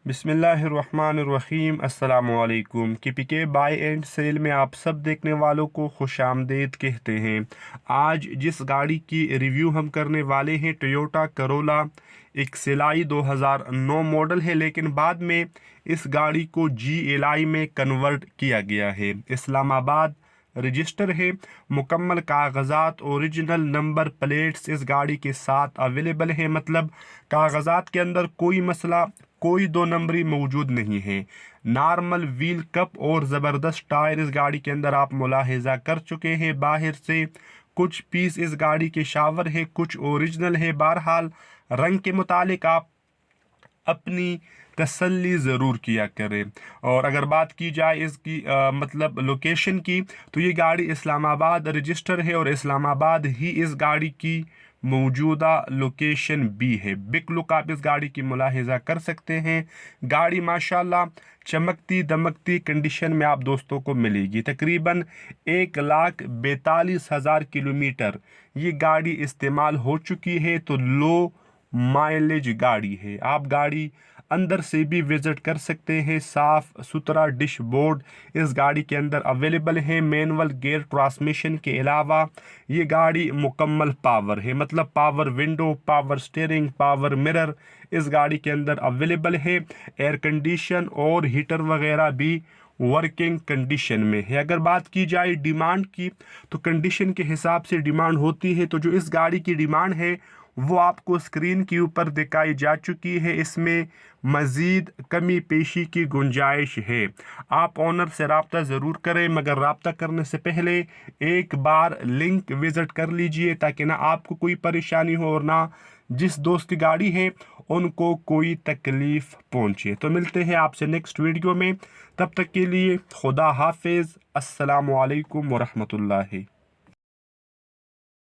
बिस्मिल्लाहिर्रहमानिर्रहीम अस्सलामुअलैकुम। KPK bye and cell में आप सब देखने वालों को खुश आमदीद कहते हैं। आज जिस गाड़ी की रिव्यू हम करने वाले हैं टोयोटा करोला, एक सिलाई 2009 मॉडल है, लेकिन बाद में इस गाड़ी को GLI में कन्वर्ट किया गया है। इस्लामाबाद रजिस्टर है। मुकम्मल कागजात ओरिजिनल नंबर प्लेट्स इस गाड़ी के साथ अवेलेबल है, मतलब कागजात के अंदर कोई मसला, कोई दो नंबरी मौजूद नहीं है। नॉर्मल व्हील कप और ज़बरदस्त टायर इस गाड़ी के अंदर आप मुलाहिजा कर चुके हैं। बाहर से कुछ पीस इस गाड़ी के शावर है, कुछ ओरिजिनल है। बहरहाल रंग के मुतालिक आप अपनी तसल्ली ज़रूर किया करें। और अगर बात की जाए इसकी मतलब लोकेशन की, तो ये गाड़ी इस्लामाबाद रजिस्टर है और इस्लामाबाद ही इस गाड़ी की मौजूदा लोकेशन भी है। बिग लुक आप इस गाड़ी की मुलाहिजा कर सकते हैं। गाड़ी माशाल्लाह चमकती दमकती कंडीशन में आप दोस्तों को मिलेगी। तकरीबन 1,42,000 किलोमीटर ये गाड़ी इस्तेमाल हो चुकी है, तो लो माइलेज गाड़ी है। आप गाड़ी अंदर से भी विजिट कर सकते हैं। साफ सुथरा डैशबोर्ड इस गाड़ी के अंदर अवेलेबल है। मैनुअल गियर ट्रांसमिशन के अलावा ये गाड़ी मुकम्मल पावर है, मतलब power window, power steering, power mirror इस गाड़ी के अंदर अवेलेबल है। एयर कंडीशन और हीटर वगैरह भी वर्किंग कंडीशन में है। अगर बात की जाए डिमांड की, तो कंडीशन के हिसाब से डिमांड होती है। तो जो इस गाड़ी की डिमांड है वो आपको स्क्रीन के ऊपर दिखाई जा चुकी है। इसमें मज़ीद कमी पेशी की गुंजाइश है। आप ऑनर से रब्ता ज़रूर करें, मगर रब्ता करने से पहले एक बार लिंक विज़िट कर लीजिए, ताकि ना आपको कोई परेशानी हो और ना जिस दोस्त की गाड़ी है उनको कोई तकलीफ़ पहुंचे। तो मिलते हैं आपसे नेक्स्ट वीडियो में। तब तक के लिए खुदा हाफिज़। अस्सलामु अलैकुम वरहमतुल्लाहि।